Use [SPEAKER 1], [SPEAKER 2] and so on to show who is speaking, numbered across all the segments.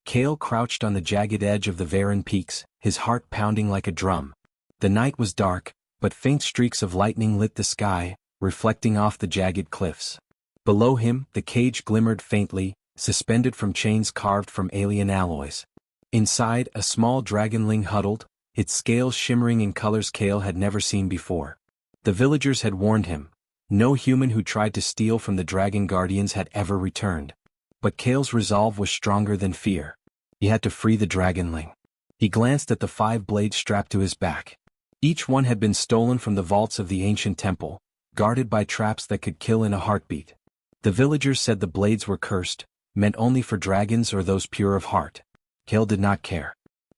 [SPEAKER 1] Kale crouched on the jagged edge of the Varan peaks, his heart pounding like a drum. The night was dark, but faint streaks of lightning lit the sky, reflecting off the jagged cliffs. Below him, the cage glimmered faintly, suspended from chains carved from alien alloys. Inside, a small dragonling huddled, its scales shimmering in colors Kale had never seen before. The villagers had warned him. No human who tried to steal from the dragon guardians had ever returned. But Kale's resolve was stronger than fear. He had to free the dragonling. He glanced at the 5 blades strapped to his back. Each one had been stolen from the vaults of the ancient temple, guarded by traps that could kill in a heartbeat. The villagers said the blades were cursed, meant only for dragons or those pure of heart. Kale did not care.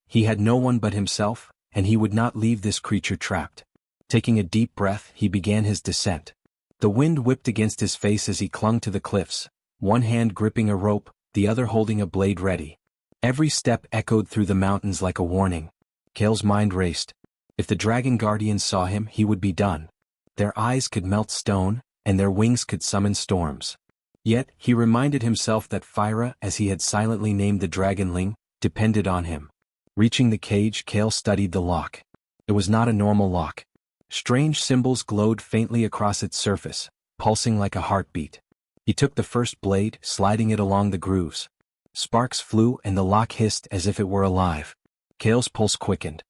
[SPEAKER 1] He had no one but himself, and he would not leave this creature trapped. Taking a deep breath, he began his descent. The wind whipped against his face as he clung to the cliffs, one hand gripping a rope, the other holding a blade ready. Every step echoed through the mountains like a warning. Kale's mind raced. If the dragon guardians saw him, he would be done. Their eyes could melt stone, and their wings could summon storms. Yet, he reminded himself that Fyra, as he had silently named the dragonling, depended on him. Reaching the cage, Kale studied the lock. It was not a normal lock. Strange symbols glowed faintly across its surface, pulsing like a heartbeat. He took the first blade, sliding it along the grooves. Sparks flew and the lock hissed as if it were alive. Kale's pulse quickened.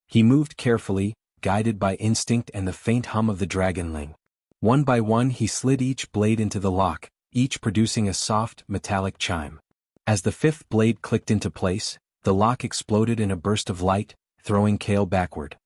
[SPEAKER 1] He moved carefully, guided by instinct and the faint hum of the dragonling. One by one he slid each blade into the lock, each producing a soft, metallic chime. As the 5th blade clicked into place, the lock exploded in a burst of light, throwing Kale backward.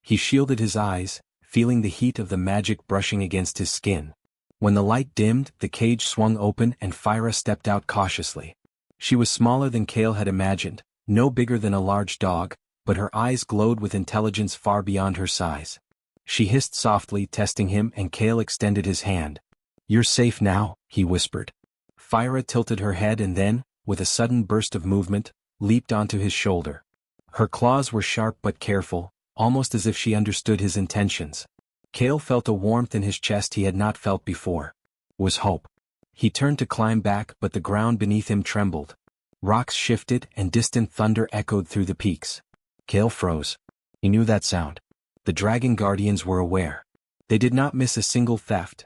[SPEAKER 1] He shielded his eyes, feeling the heat of the magic brushing against his skin. When the light dimmed, the cage swung open and Fyra stepped out cautiously. She was smaller than Kale had imagined, no bigger than a large dog, but her eyes glowed with intelligence far beyond her size. She hissed softly, testing him, and Kale extended his hand. "You're safe now," he whispered. Fyra tilted her head and then, with a sudden burst of movement, leaped onto his shoulder. Her claws were sharp but careful, almost as if she understood his intentions. Kale felt a warmth in his chest he had not felt before. It was hope. He turned to climb back, but the ground beneath him trembled. Rocks shifted and distant thunder echoed through the peaks. Kale froze. He knew that sound. The dragon guardians were aware. They did not miss a single theft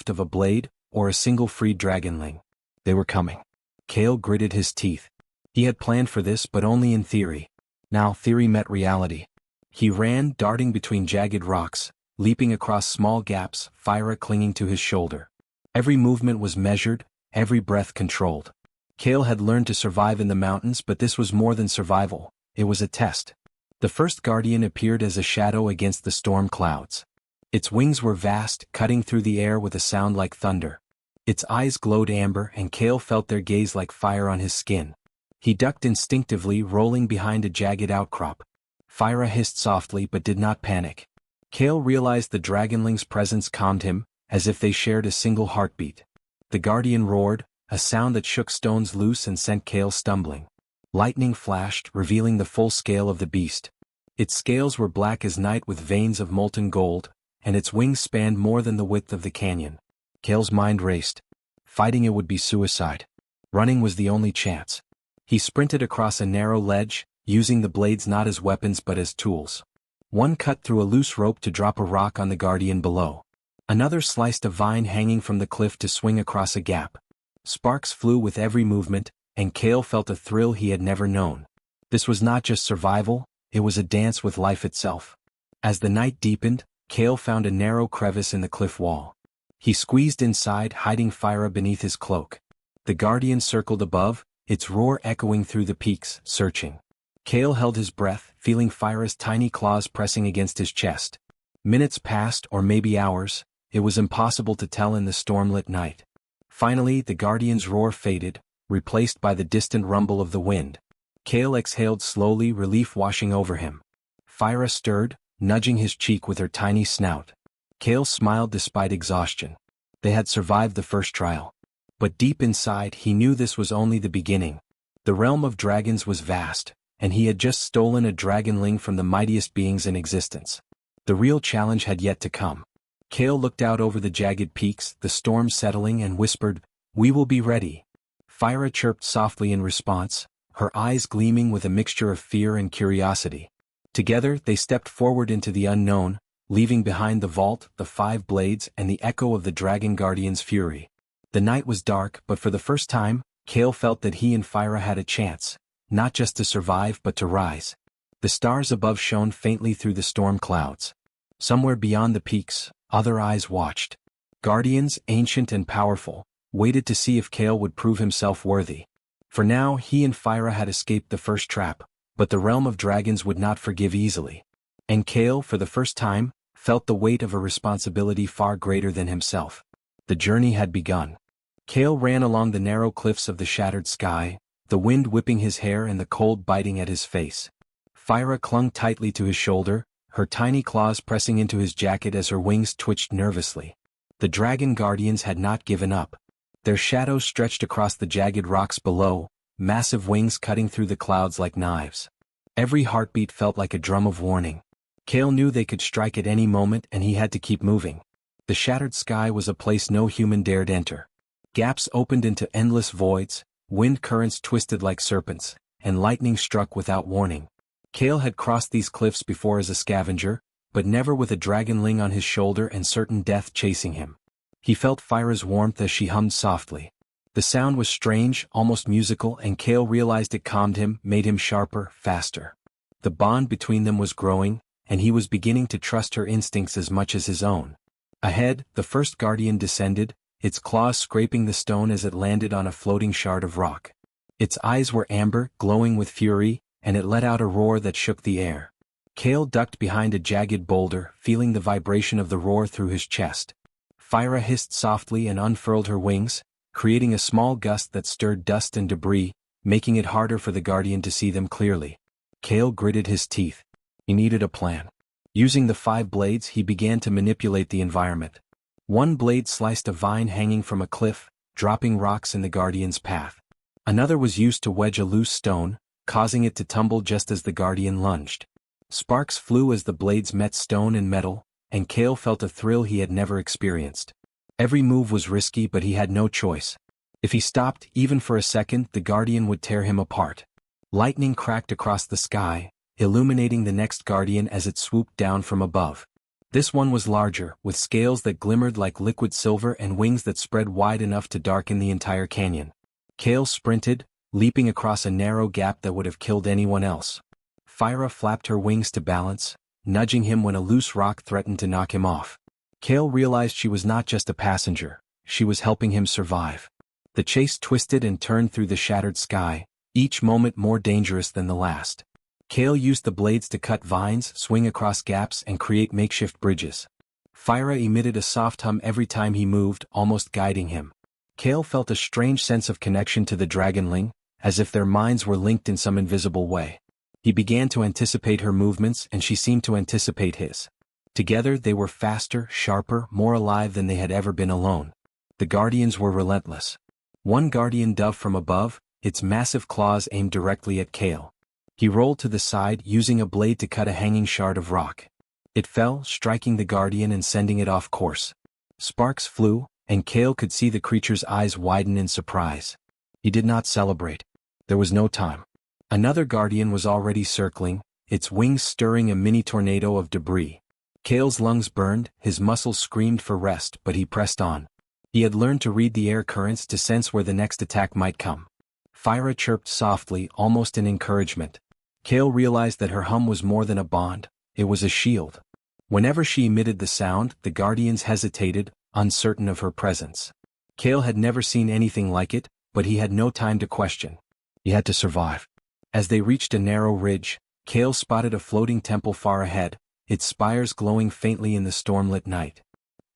[SPEAKER 1] of a blade, or a single freed dragonling. They were coming. Kale gritted his teeth. He had planned for this, but only in theory. Now theory met reality. He ran, darting between jagged rocks, leaping across small gaps, Fyra clinging to his shoulder. Every movement was measured, every breath controlled. Kale had learned to survive in the mountains, but this was more than survival. It was a test. The first guardian appeared as a shadow against the storm clouds. Its wings were vast, cutting through the air with a sound like thunder. Its eyes glowed amber, and Kale felt their gaze like fire on his skin. He ducked instinctively, rolling behind a jagged outcrop. Fyra hissed softly but did not panic. Kale realized the dragonling's presence calmed him, as if they shared a single heartbeat. The guardian roared, a sound that shook stones loose and sent Kale stumbling. Lightning flashed, revealing the full scale of the beast. Its scales were black as night with veins of molten gold, and its wings spanned more than the width of the canyon. Kale's mind raced. Fighting it would be suicide. Running was the only chance. He sprinted across a narrow ledge, using the blades not as weapons but as tools. One cut through a loose rope to drop a rock on the guardian below. Another sliced a vine hanging from the cliff to swing across a gap. Sparks flew with every movement, and Kale felt a thrill he had never known. This was not just survival, it was a dance with life itself. As the night deepened, Kale found a narrow crevice in the cliff wall. He squeezed inside, hiding Fyra beneath his cloak. The guardian circled above, its roar echoing through the peaks, searching. Kale held his breath, feeling Fyra's tiny claws pressing against his chest. Minutes passed, or maybe hours. It was impossible to tell in the stormlit night. Finally, the guardian's roar faded, replaced by the distant rumble of the wind. Kale exhaled slowly, relief washing over him. Fyra stirred, nudging his cheek with her tiny snout. Kale smiled despite exhaustion. They had survived the first trial. But deep inside, he knew this was only the beginning. The realm of dragons was vast, and he had just stolen a dragonling from the mightiest beings in existence. The real challenge had yet to come. Kale looked out over the jagged peaks, the storm settling, and whispered, "We will be ready." Fyra chirped softly in response, her eyes gleaming with a mixture of fear and curiosity. Together they stepped forward into the unknown, leaving behind the vault, the 5 blades, and the echo of the Dragon Guardian's fury. The night was dark, but for the first time, Kale felt that he and Fyra had a chance, not just to survive but to rise. The stars above shone faintly through the storm clouds. Somewhere beyond the peaks, other eyes watched. Guardians, ancient and powerful, waited to see if Kale would prove himself worthy. For now he and Fyra had escaped the first trap, but the realm of dragons would not forgive easily. And Kale, for the first time, felt the weight of a responsibility far greater than himself. The journey had begun. Kale ran along the narrow cliffs of the shattered sky, the wind whipping his hair and the cold biting at his face. Fyra clung tightly to his shoulder, her tiny claws pressing into his jacket as her wings twitched nervously. The Dragon Guardians had not given up. Their shadows stretched across the jagged rocks below, massive wings cutting through the clouds like knives. Every heartbeat felt like a drum of warning. Kale knew they could strike at any moment and he had to keep moving. The shattered sky was a place no human dared enter. Gaps opened into endless voids, wind currents twisted like serpents, and lightning struck without warning. Kale had crossed these cliffs before as a scavenger, but never with a dragonling on his shoulder and certain death chasing him. He felt Fyra's warmth as she hummed softly. The sound was strange, almost musical, and Kale realized it calmed him, made him sharper, faster. The bond between them was growing, and he was beginning to trust her instincts as much as his own. Ahead, the first guardian descended, its claws scraping the stone as it landed on a floating shard of rock. Its eyes were amber, glowing with fury, and it let out a roar that shook the air. Kale ducked behind a jagged boulder, feeling the vibration of the roar through his chest. Fyra hissed softly and unfurled her wings, creating a small gust that stirred dust and debris, making it harder for the guardian to see them clearly. Kale gritted his teeth. He needed a plan. Using the 5 blades he began to manipulate the environment. One blade sliced a vine hanging from a cliff, dropping rocks in the guardian's path. Another was used to wedge a loose stone, causing it to tumble just as the guardian lunged. Sparks flew as the blades met stone and metal, and Kale felt a thrill he had never experienced. Every move was risky but he had no choice. If he stopped, even for a second, the guardian would tear him apart. Lightning cracked across the sky, illuminating the next guardian as it swooped down from above. This one was larger, with scales that glimmered like liquid silver and wings that spread wide enough to darken the entire canyon. Kale sprinted, leaping across a narrow gap that would have killed anyone else. Fyra flapped her wings to balance, nudging him when a loose rock threatened to knock him off. Kale realized she was not just a passenger, she was helping him survive. The chase twisted and turned through the shattered sky, each moment more dangerous than the last. Kale used the blades to cut vines, swing across gaps, and create makeshift bridges. Fyra emitted a soft hum every time he moved, almost guiding him. Kale felt a strange sense of connection to the Dragonling, as if their minds were linked in some invisible way. He began to anticipate her movements and she seemed to anticipate his. Together they were faster, sharper, more alive than they had ever been alone. The guardians were relentless. One guardian dove from above, its massive claws aimed directly at Kale. He rolled to the side, using a blade to cut a hanging shard of rock. It fell, striking the guardian and sending it off course. Sparks flew, and Kale could see the creature's eyes widen in surprise. He did not celebrate. There was no time. Another guardian was already circling, its wings stirring a mini tornado of debris. Kale's lungs burned, his muscles screamed for rest, but he pressed on. He had learned to read the air currents to sense where the next attack might come. Fyra chirped softly, almost in encouragement. Kale realized that her hum was more than a bond, it was a shield. Whenever she emitted the sound, the guardians hesitated, uncertain of her presence. Kale had never seen anything like it, but he had no time to question. He had to survive. As they reached a narrow ridge, Kale spotted a floating temple far ahead, its spires glowing faintly in the stormlit night.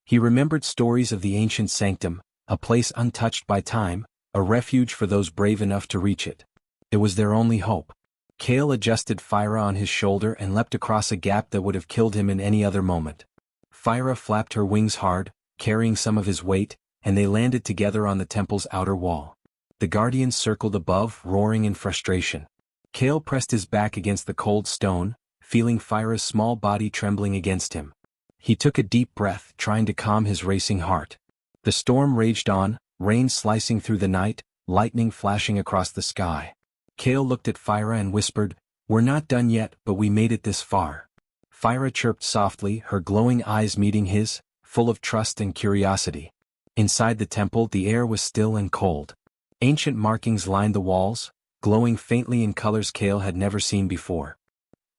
[SPEAKER 1] He remembered stories of the ancient sanctum, a place untouched by time, a refuge for those brave enough to reach it. It was their only hope. Kale adjusted Fyra on his shoulder and leapt across a gap that would have killed him in any other moment. Fyra flapped her wings hard, carrying some of his weight, and they landed together on the temple's outer wall. The guardians circled above, roaring in frustration. Kale pressed his back against the cold stone, feeling Fyra's small body trembling against him. He took a deep breath, trying to calm his racing heart. The storm raged on, rain slicing through the night, lightning flashing across the sky. Kale looked at Fyra and whispered, "We're not done yet, but we made it this far." Fyra chirped softly, her glowing eyes meeting his, full of trust and curiosity. Inside the temple the air was still and cold. Ancient markings lined the walls, glowing faintly in colors Kale had never seen before.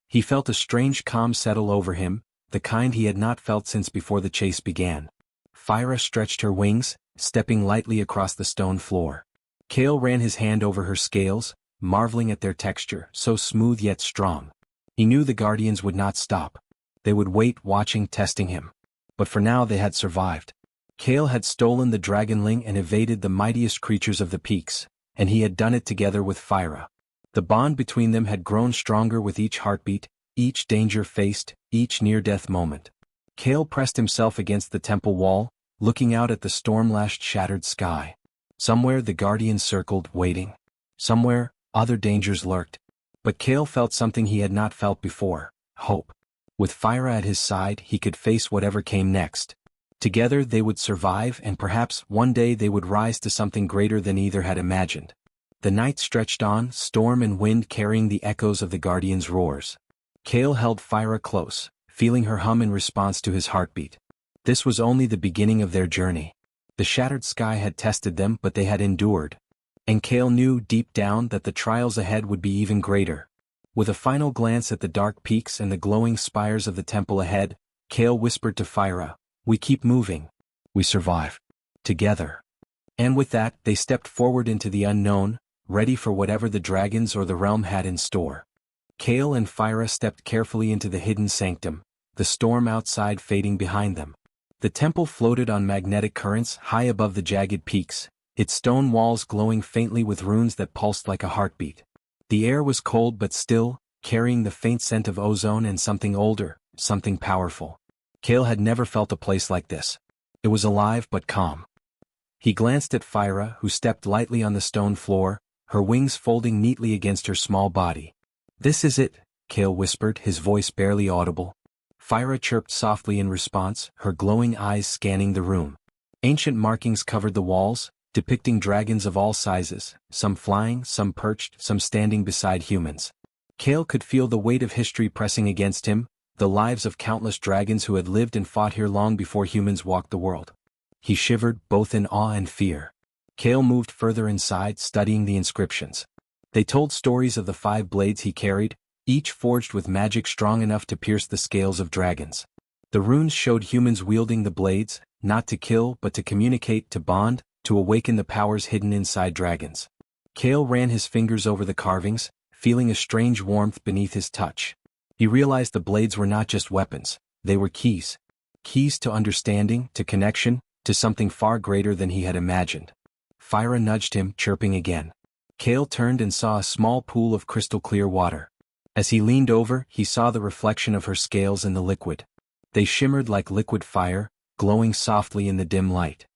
[SPEAKER 1] He felt a strange calm settle over him, the kind he had not felt since before the chase began. Fyra stretched her wings, stepping lightly across the stone floor. Kale ran his hand over her scales, marveling at their texture, so smooth yet strong. He knew the Guardians would not stop. They would wait, watching, testing him. But for now they had survived. Kale had stolen the Dragonling and evaded the mightiest creatures of the peaks, and he had done it together with Fyra. The bond between them had grown stronger with each heartbeat, each danger faced, each near-death moment. Kale pressed himself against the temple wall, looking out at the storm-lashed shattered sky. Somewhere the Guardians circled, waiting. Somewhere, other dangers lurked. But Kale felt something he had not felt before: hope. With Fyra at his side he could face whatever came next. Together they would survive, and perhaps one day they would rise to something greater than either had imagined. The night stretched on, storm and wind carrying the echoes of the Guardians' roars. Kale held Fyra close, feeling her hum in response to his heartbeat. This was only the beginning of their journey. The shattered sky had tested them, but they had endured. And Kale knew deep down that the trials ahead would be even greater. With a final glance at the dark peaks and the glowing spires of the temple ahead, Kale whispered to Fyra, "We keep moving. We survive. Together." And with that, they stepped forward into the unknown, ready for whatever the dragons or the realm had in store. Kale and Fyra stepped carefully into the hidden sanctum, the storm outside fading behind them. The temple floated on magnetic currents high above the jagged peaks, its stone walls glowing faintly with runes that pulsed like a heartbeat. The air was cold but still, carrying the faint scent of ozone and something older, something powerful. Kale had never felt a place like this. It was alive but calm. He glanced at Fyra, who stepped lightly on the stone floor, her wings folding neatly against her small body. "This is it," Kale whispered, his voice barely audible. Fyra chirped softly in response, her glowing eyes scanning the room. Ancient markings covered the walls, depicting dragons of all sizes, some flying, some perched, some standing beside humans. Kale could feel the weight of history pressing against him, the lives of countless dragons who had lived and fought here long before humans walked the world. He shivered, both in awe and fear. Kale moved further inside, studying the inscriptions. They told stories of the 5 blades he carried, each forged with magic strong enough to pierce the scales of dragons. The runes showed humans wielding the blades, not to kill but to communicate, to bond, to awaken the powers hidden inside dragons. Kale ran his fingers over the carvings, feeling a strange warmth beneath his touch. He realized the blades were not just weapons, they were keys. Keys to understanding, to connection, to something far greater than he had imagined. Fyra nudged him, chirping again. Kale turned and saw a small pool of crystal-clear water. As he leaned over, he saw the reflection of her scales in the liquid. They shimmered like liquid fire, glowing softly in the dim light.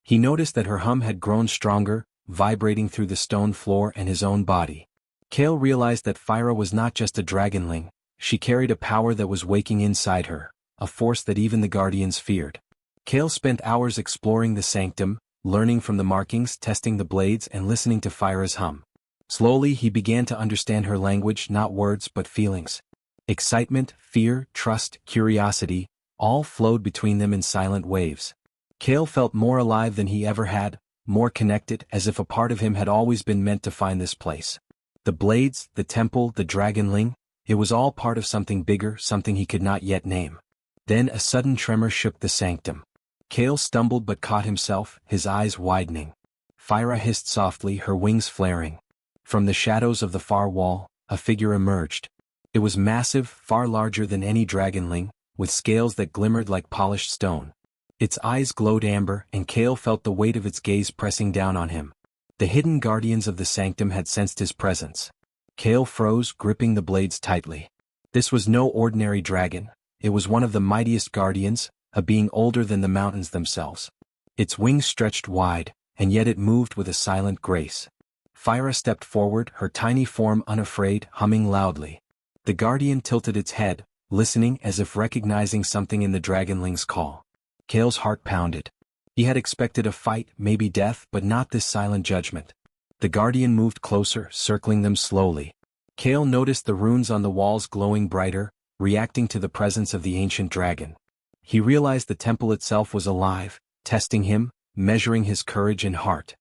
[SPEAKER 1] He noticed that her hum had grown stronger, vibrating through the stone floor and his own body. Kale realized that Fyra was not just a dragonling. She carried a power that was waking inside her, a force that even the Guardians feared. Kale spent hours exploring the sanctum, learning from the markings, testing the blades, and listening to Fyra's hum. Slowly he began to understand her language, not words but feelings. Excitement, fear, trust, curiosity, all flowed between them in silent waves. Kale felt more alive than he ever had, more connected, as if a part of him had always been meant to find this place. The blades, the temple, the Dragonling, it was all part of something bigger, something he could not yet name. Then a sudden tremor shook the sanctum. Kale stumbled but caught himself, his eyes widening. Fyra hissed softly, her wings flaring. From the shadows of the far wall, a figure emerged. It was massive, far larger than any dragonling, with scales that glimmered like polished stone. Its eyes glowed amber, and Kale felt the weight of its gaze pressing down on him. The hidden guardians of the sanctum had sensed his presence. Kale froze, gripping the blades tightly. This was no ordinary dragon. It was one of the mightiest guardians, a being older than the mountains themselves. Its wings stretched wide, and yet it moved with a silent grace. Fyra stepped forward, her tiny form unafraid, humming loudly. The guardian tilted its head, listening as if recognizing something in the dragonling's call. Kale's heart pounded. He had expected a fight, maybe death, but not this silent judgment. The guardian moved closer, circling them slowly. Kale noticed the runes on the walls glowing brighter, reacting to the presence of the ancient dragon. He realized the temple itself was alive, testing him, measuring his courage and heart.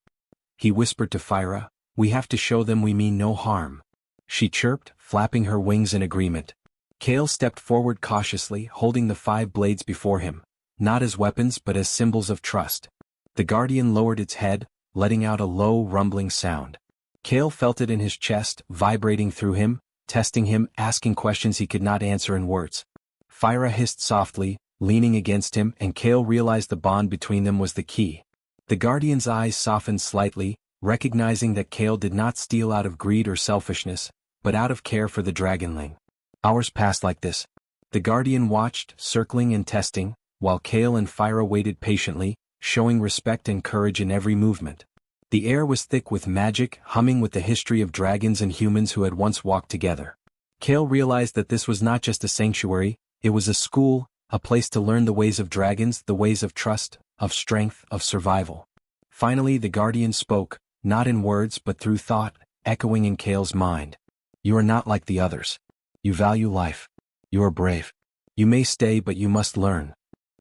[SPEAKER 1] He whispered to Fyra, "We have to show them we mean no harm." She chirped, flapping her wings in agreement. Kale stepped forward cautiously, holding the 5 blades before him, not as weapons but as symbols of trust. The guardian lowered its head, letting out a low, rumbling sound. Kale felt it in his chest, vibrating through him, testing him, asking questions he could not answer in words. Fyra hissed softly, leaning against him, and Kale realized the bond between them was the key. The guardian's eyes softened slightly, recognizing that Kale did not steal out of greed or selfishness, but out of care for the Dragonling. Hours passed like this. The guardian watched, circling and testing, while Kale and Fyra waited patiently, showing respect and courage in every movement. The air was thick with magic, humming with the history of dragons and humans who had once walked together. Kale realized that this was not just a sanctuary, it was a school, a place to learn the ways of dragons, the ways of trust, of strength, of survival. Finally the guardian spoke, not in words but through thought, echoing in Kale's mind. "You are not like the others. You value life. You are brave. You may stay but you must learn."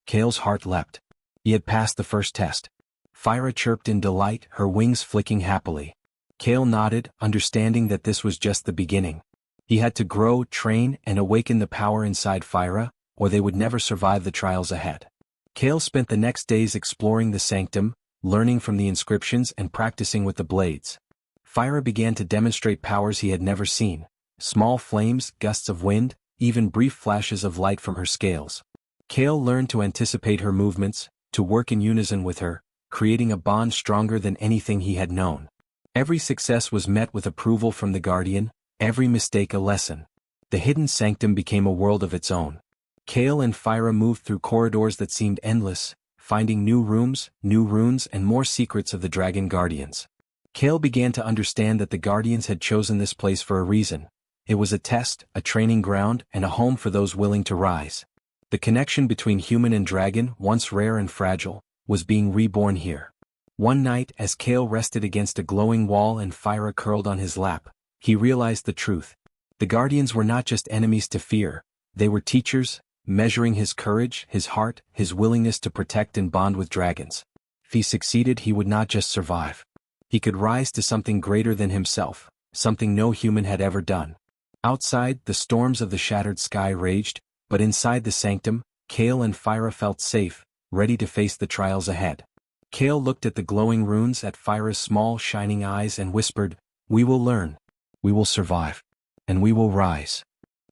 [SPEAKER 1] Kale's heart leapt. He had passed the first test. Fyra chirped in delight, her wings flicking happily. Kale nodded, understanding that this was just the beginning. He had to grow, train, and awaken the power inside Fyra, or they would never survive the trials ahead. Kale spent the next days exploring the sanctum, learning from the inscriptions and practicing with the blades. Fyra began to demonstrate powers he had never seen. Small flames, gusts of wind, even brief flashes of light from her scales. Kale learned to anticipate her movements, to work in unison with her, creating a bond stronger than anything he had known. Every success was met with approval from the guardian, every mistake a lesson. The hidden sanctum became a world of its own. Kale and Fyra moved through corridors that seemed endless, finding new rooms, new runes, and more secrets of the dragon guardians. Kale began to understand that the guardians had chosen this place for a reason. It was a test, a training ground, and a home for those willing to rise. The connection between human and dragon, once rare and fragile, was being reborn here. One night, as Kale rested against a glowing wall and Fyra curled on his lap, he realized the truth. The guardians were not just enemies to fear, they were teachers, measuring his courage, his heart, his willingness to protect and bond with dragons. If he succeeded, he would not just survive. He could rise to something greater than himself, something no human had ever done. Outside, the storms of the shattered sky raged, but inside the sanctum, Kale and Fyra felt safe, ready to face the trials ahead. Kale looked at the glowing runes, at Fyra's small, shining eyes, and whispered, "We will learn. We will survive. And we will rise."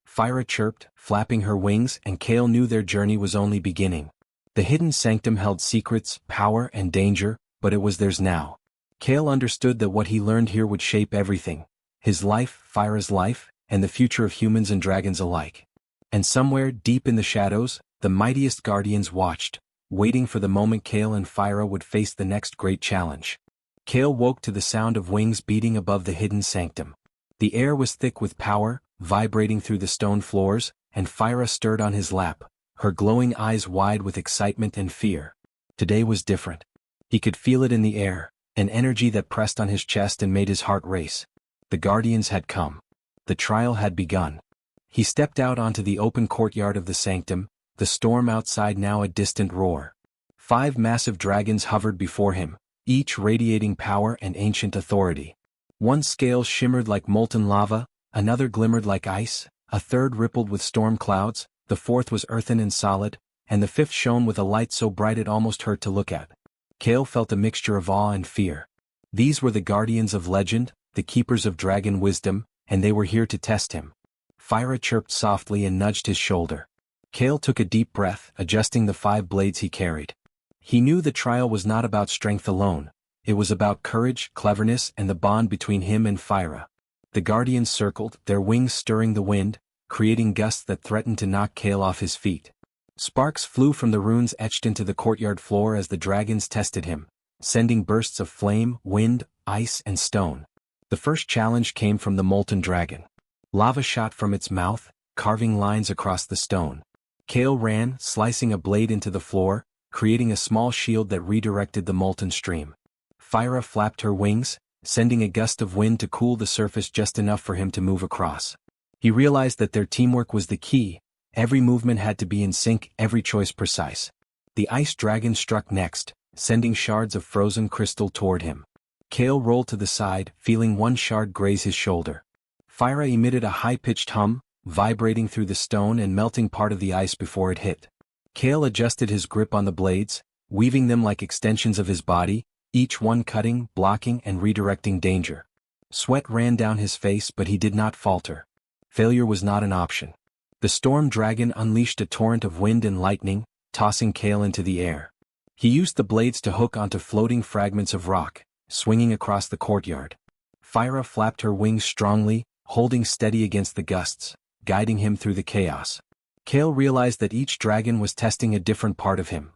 [SPEAKER 1] Fyra chirped, flapping her wings, and Kale knew their journey was only beginning. The hidden sanctum held secrets, power, and danger, but it was theirs now. Kale understood that what he learned here would shape everything. His life, Fyra's life, and the future of humans and dragons alike. And somewhere, deep in the shadows, the mightiest guardians watched, waiting for the moment Kale and Fyra would face the next great challenge. Kale woke to the sound of wings beating above the hidden sanctum. The air was thick with power, vibrating through the stone floors, and Fyra stirred on his lap, her glowing eyes wide with excitement and fear. Today was different. He could feel it in the air, an energy that pressed on his chest and made his heart race. The guardians had come. The trial had begun. He stepped out onto the open courtyard of the sanctum, the storm outside now a distant roar. 5 massive dragons hovered before him, each radiating power and ancient authority. One scale shimmered like molten lava, another glimmered like ice, a third rippled with storm clouds, the fourth was earthen and solid, and the fifth shone with a light so bright it almost hurt to look at. Kale felt a mixture of awe and fear. These were the guardians of legend, the keepers of dragon wisdom, and they were here to test him. Fyra chirped softly and nudged his shoulder. Kale took a deep breath, adjusting the 5 blades he carried. He knew the trial was not about strength alone. It was about courage, cleverness, and the bond between him and Fyra. The guardians circled, their wings stirring the wind, creating gusts that threatened to knock Kale off his feet. Sparks flew from the runes etched into the courtyard floor as the dragons tested him, sending bursts of flame, wind, ice, and stone. The first challenge came from the molten dragon. Lava shot from its mouth, carving lines across the stone. Kale ran, slicing a blade into the floor, creating a small shield that redirected the molten stream. Fyra flapped her wings, sending a gust of wind to cool the surface just enough for him to move across. He realized that their teamwork was the key. Every movement had to be in sync, every choice precise. The ice dragon struck next, sending shards of frozen crystal toward him. Kale rolled to the side, feeling one shard graze his shoulder. Fyra emitted a high-pitched hum, vibrating through the stone and melting part of the ice before it hit. Kale adjusted his grip on the blades, weaving them like extensions of his body, each one cutting, blocking, and redirecting danger. Sweat ran down his face, but he did not falter. Failure was not an option. The storm dragon unleashed a torrent of wind and lightning, tossing Kale into the air. He used the blades to hook onto floating fragments of rock, swinging across the courtyard. Fyra flapped her wings strongly, holding steady against the gusts, guiding him through the chaos. Kale realized that each dragon was testing a different part of him.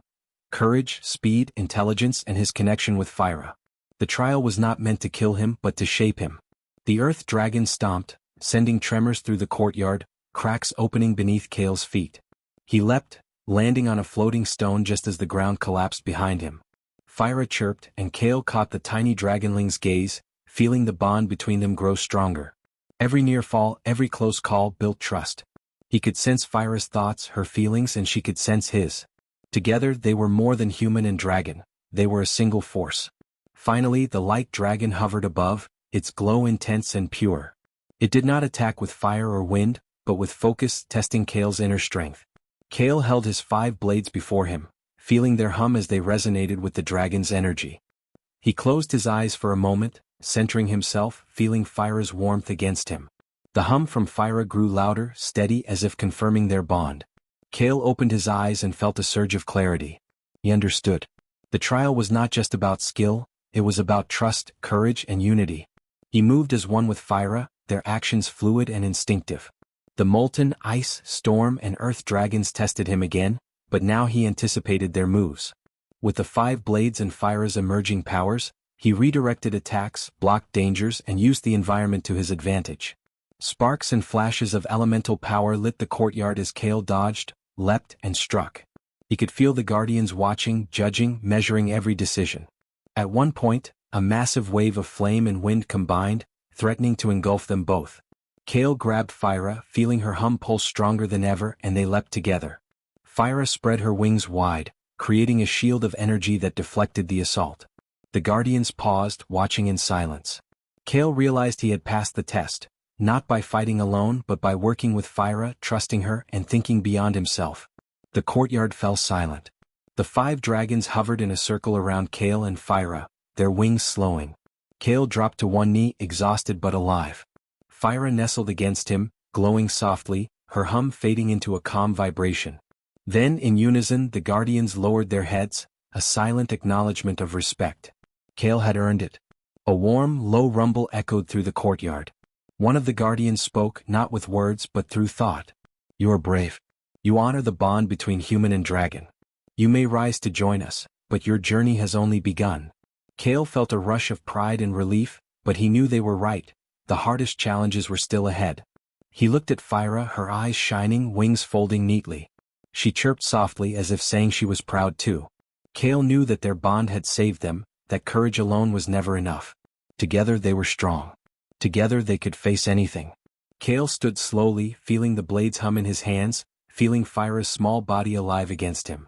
[SPEAKER 1] Courage, speed, intelligence, and his connection with Fyra. The trial was not meant to kill him but to shape him. The earth dragon stomped, sending tremors through the courtyard, cracks opening beneath Kale's feet. He leapt, landing on a floating stone just as the ground collapsed behind him. Fyra chirped, and Kale caught the tiny dragonling's gaze, feeling the bond between them grow stronger. Every near fall, every close call built trust. He could sense Fyra's thoughts, her feelings, and she could sense his. Together they were more than human and dragon, they were a single force. Finally the light dragon hovered above, its glow intense and pure. It did not attack with fire or wind, but with focus, testing Kale's inner strength. Kale held his 5 blades before him, feeling their hum as they resonated with the dragon's energy. He closed his eyes for a moment, centering himself, feeling Fyra's warmth against him. The hum from Fyra grew louder, steady, as if confirming their bond. Kale opened his eyes and felt a surge of clarity. He understood. The trial was not just about skill, it was about trust, courage, and unity. He moved as one with Fyra, their actions fluid and instinctive. The molten, ice, storm, and earth dragons tested him again, but now he anticipated their moves. With the 5 blades and Fyra's emerging powers, he redirected attacks, blocked dangers, and used the environment to his advantage. Sparks and flashes of elemental power lit the courtyard as Kale dodged, leapt, and struck. He could feel the guardians watching, judging, measuring every decision. At one point, a massive wave of flame and wind combined, threatening to engulf them both. Kale grabbed Fyra, feeling her hum pulse stronger than ever, and they leapt together. Fyra spread her wings wide, creating a shield of energy that deflected the assault. The guardians paused, watching in silence. Kale realized he had passed the test, not by fighting alone but by working with Fyra, trusting her, and thinking beyond himself. The courtyard fell silent. The 5 dragons hovered in a circle around Kale and Fyra, their wings slowing. Kale dropped to one knee, exhausted but alive. Fyra nestled against him, glowing softly, her hum fading into a calm vibration. Then in unison the guardians lowered their heads, a silent acknowledgement of respect. Kale had earned it. A warm, low rumble echoed through the courtyard. One of the guardians spoke, not with words but through thought. You are brave. You honor the bond between human and dragon. You may rise to join us, but your journey has only begun. Kale felt a rush of pride and relief, but he knew they were right. The hardest challenges were still ahead. He looked at Fyra, her eyes shining, wings folding neatly. She chirped softly as if saying she was proud too. Kale knew that their bond had saved them, that courage alone was never enough. Together they were strong. Together they could face anything. Kale stood slowly, feeling the blades hum in his hands, feeling Fyra's small body alive against him.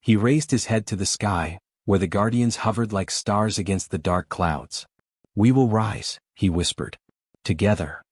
[SPEAKER 1] He raised his head to the sky, where the guardians hovered like stars against the dark clouds. We will rise, he whispered. Together.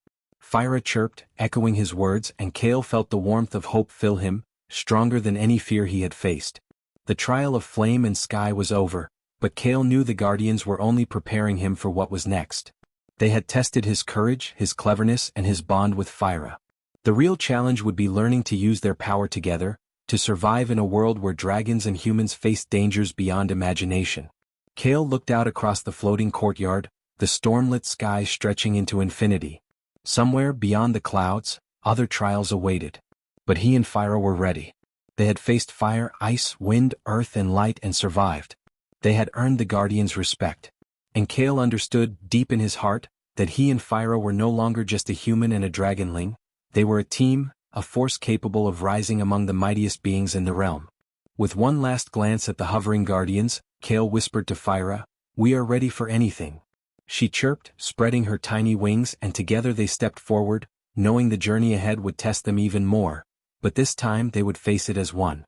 [SPEAKER 1] Fyra chirped, echoing his words, and Kale felt the warmth of hope fill him, stronger than any fear he had faced. The trial of flame and sky was over, but Kale knew the guardians were only preparing him for what was next. They had tested his courage, his cleverness, and his bond with Fyra. The real challenge would be learning to use their power together, to survive in a world where dragons and humans faced dangers beyond imagination. Kale looked out across the floating courtyard, the stormlit sky stretching into infinity. Somewhere beyond the clouds, other trials awaited. But he and Fyra were ready. They had faced fire, ice, wind, earth, and light and survived. They had earned the Guardian's respect. And Kale understood, deep in his heart, that he and Fyra were no longer just a human and a dragonling. They were a team, a force capable of rising among the mightiest beings in the realm. With one last glance at the hovering guardians, Kale whispered to Fyra, "We are ready for anything." She chirped, spreading her tiny wings, and together they stepped forward, knowing the journey ahead would test them even more, but this time they would face it as one.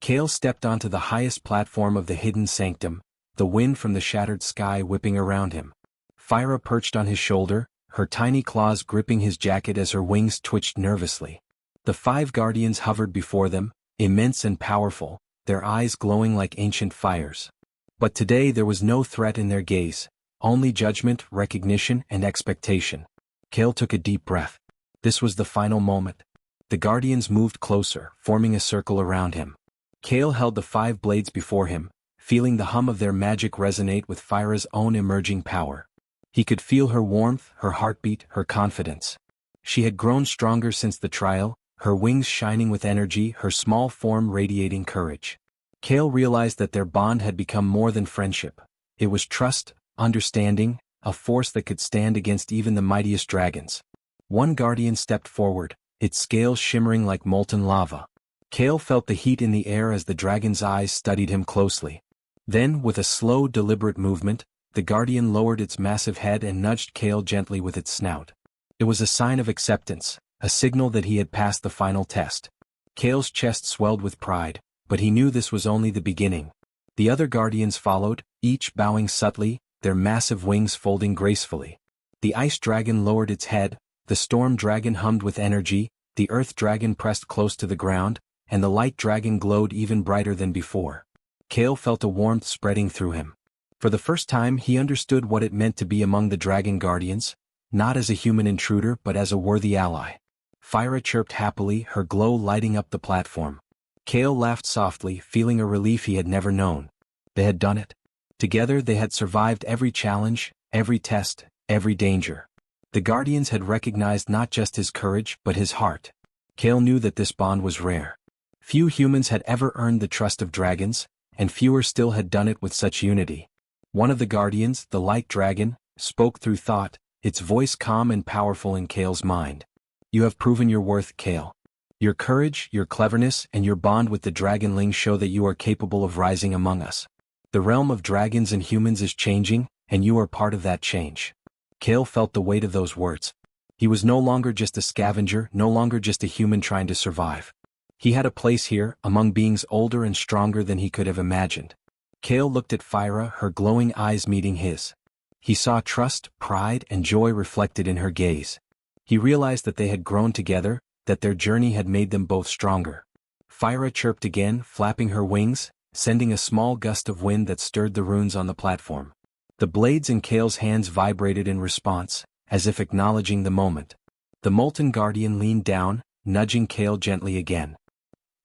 [SPEAKER 1] Kale stepped onto the highest platform of the hidden sanctum, the wind from the shattered sky whipping around him. Fyra perched on his shoulder, her tiny claws gripping his jacket as her wings twitched nervously. The 5 guardians hovered before them, immense and powerful, their eyes glowing like ancient fires. But today there was no threat in their gaze, only judgment, recognition, and expectation. Kale took a deep breath. This was the final moment. The guardians moved closer, forming a circle around him. Kale held the 5 blades before him, feeling the hum of their magic resonate with Fyra's own emerging power. He could feel her warmth, her heartbeat, her confidence. She had grown stronger since the trial, her wings shining with energy, her small form radiating courage. Kale realized that their bond had become more than friendship. It was trust, understanding, a force that could stand against even the mightiest dragons. One guardian stepped forward, its scales shimmering like molten lava. Kale felt the heat in the air as the dragon's eyes studied him closely. Then, with a slow, deliberate movement, the guardian lowered its massive head and nudged Kale gently with its snout. It was a sign of acceptance, a signal that he had passed the final test. Kale's chest swelled with pride, but he knew this was only the beginning. The other guardians followed, each bowing subtly, their massive wings folding gracefully. The ice dragon lowered its head, the storm dragon hummed with energy, the earth dragon pressed close to the ground, and the light dragon glowed even brighter than before. Kale felt a warmth spreading through him. For the first time he understood what it meant to be among the dragon guardians, not as a human intruder but as a worthy ally. Fyra chirped happily, her glow lighting up the platform. Kale laughed softly, feeling a relief he had never known. They had done it. Together they had survived every challenge, every test, every danger. The guardians had recognized not just his courage but his heart. Kale knew that this bond was rare. Few humans had ever earned the trust of dragons, and fewer still had done it with such unity. One of the guardians, the light dragon, spoke through thought, its voice calm and powerful in Kale's mind. "You have proven your worth, Kale. Your courage, your cleverness, and your bond with the Dragonling show that you are capable of rising among us. The realm of dragons and humans is changing, and you are part of that change." Kale felt the weight of those words. He was no longer just a scavenger, no longer just a human trying to survive. He had a place here, among beings older and stronger than he could have imagined. Kale looked at Fyra, her glowing eyes meeting his. He saw trust, pride, and joy reflected in her gaze. He realized that they had grown together, that their journey had made them both stronger. Fyra chirped again, flapping her wings, sending a small gust of wind that stirred the runes on the platform. The blades in Kale's hands vibrated in response, as if acknowledging the moment. The molten guardian leaned down, nudging Kale gently again.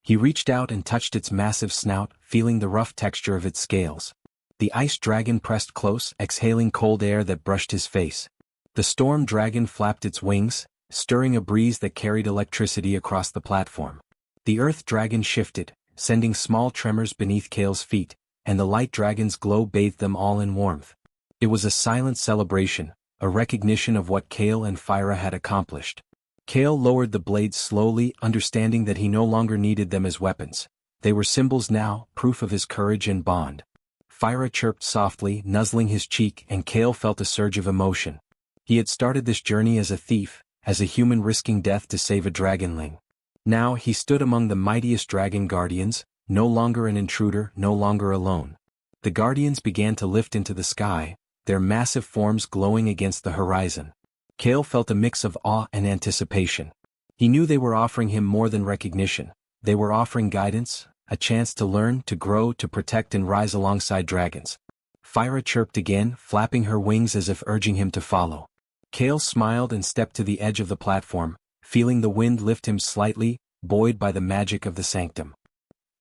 [SPEAKER 1] He reached out and touched its massive snout, feeling the rough texture of its scales. The ice dragon pressed close, exhaling cold air that brushed his face. The storm dragon flapped its wings, stirring a breeze that carried electricity across the platform. The earth dragon shifted, sending small tremors beneath Kale's feet, and the light dragon's glow bathed them all in warmth. It was a silent celebration, a recognition of what Kale and Fyra had accomplished. Kale lowered the blades slowly, understanding that he no longer needed them as weapons. They were symbols now, proof of his courage and bond. Fyra chirped softly, nuzzling his cheek, and Kale felt a surge of emotion. He had started this journey as a thief, as a human risking death to save a dragonling. Now he stood among the mightiest dragon guardians, no longer an intruder, no longer alone. The guardians began to lift into the sky, their massive forms glowing against the horizon. Kale felt a mix of awe and anticipation. He knew they were offering him more than recognition. They were offering guidance, a chance to learn, to grow, to protect and rise alongside dragons. Fyra chirped again, flapping her wings as if urging him to follow. Kale smiled and stepped to the edge of the platform, feeling the wind lift him slightly, buoyed by the magic of the sanctum.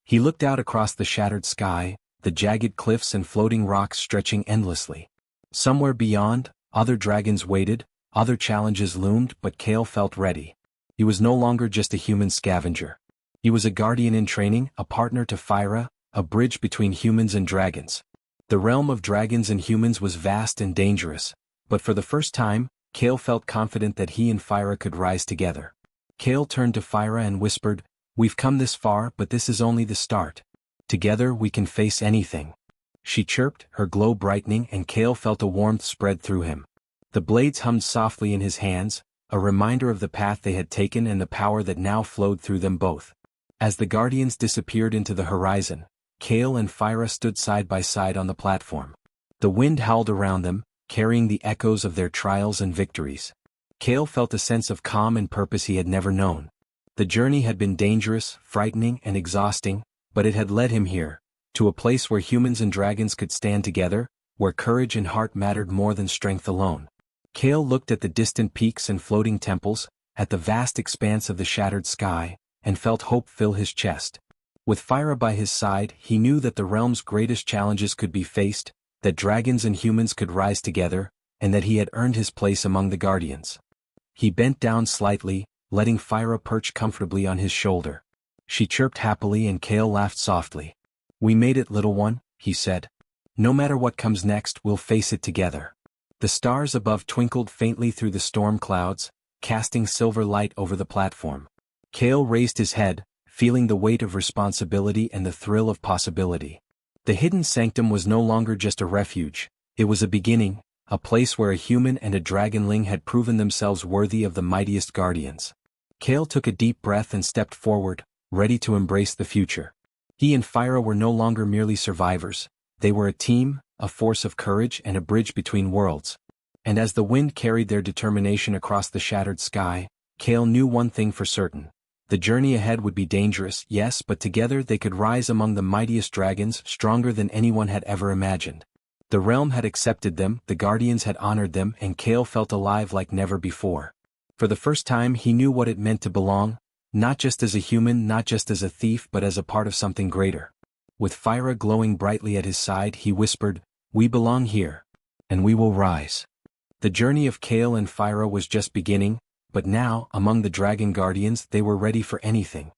[SPEAKER 1] He looked out across the shattered sky, the jagged cliffs and floating rocks stretching endlessly. Somewhere beyond, other dragons waited, other challenges loomed, but Kale felt ready. He was no longer just a human scavenger. He was a guardian in training, a partner to Fyra, a bridge between humans and dragons. The realm of dragons and humans was vast and dangerous, but for the first time, Kale felt confident that he and Fyra could rise together. Kale turned to Fyra and whispered, "We've come this far, but this is only the start. Together we can face anything. She chirped, her glow brightening, and Kale felt a warmth spread through him. The blades hummed softly in his hands, a reminder of the path they had taken and the power that now flowed through them both. As the Guardians disappeared into the horizon, Kale and Fyra stood side by side on the platform. The wind howled around them, carrying the echoes of their trials and victories. Kale felt a sense of calm and purpose he had never known. The journey had been dangerous, frightening, and exhausting, but it had led him here, to a place where humans and dragons could stand together, where courage and heart mattered more than strength alone. Kale looked at the distant peaks and floating temples, at the vast expanse of the shattered sky, and felt hope fill his chest. With Fyra by his side, he knew that the realm's greatest challenges could be faced, that dragons and humans could rise together, and that he had earned his place among the Guardians. He bent down slightly, letting Fyra perch comfortably on his shoulder. She chirped happily and Kale laughed softly. "We made it, little one," he said. "No matter what comes next, we'll face it together." The stars above twinkled faintly through the storm clouds, casting silver light over the platform. Kale raised his head, feeling the weight of responsibility and the thrill of possibility. The hidden sanctum was no longer just a refuge, it was a beginning, a place where a human and a dragonling had proven themselves worthy of the mightiest guardians. Kale took a deep breath and stepped forward, ready to embrace the future. He and Fyra were no longer merely survivors, they were a team, a force of courage and a bridge between worlds. And as the wind carried their determination across the shattered sky, Kale knew one thing for certain. The journey ahead would be dangerous, yes, but together they could rise among the mightiest dragons, stronger than anyone had ever imagined. The realm had accepted them, the Guardians had honored them, and Kale felt alive like never before. For the first time he knew what it meant to belong, not just as a human, not just as a thief, but as a part of something greater. With Fyra glowing brightly at his side, he whispered, "We belong here. And we will rise." The journey of Kale and Fyra was just beginning, but now, among the Dragon Guardians, they were ready for anything.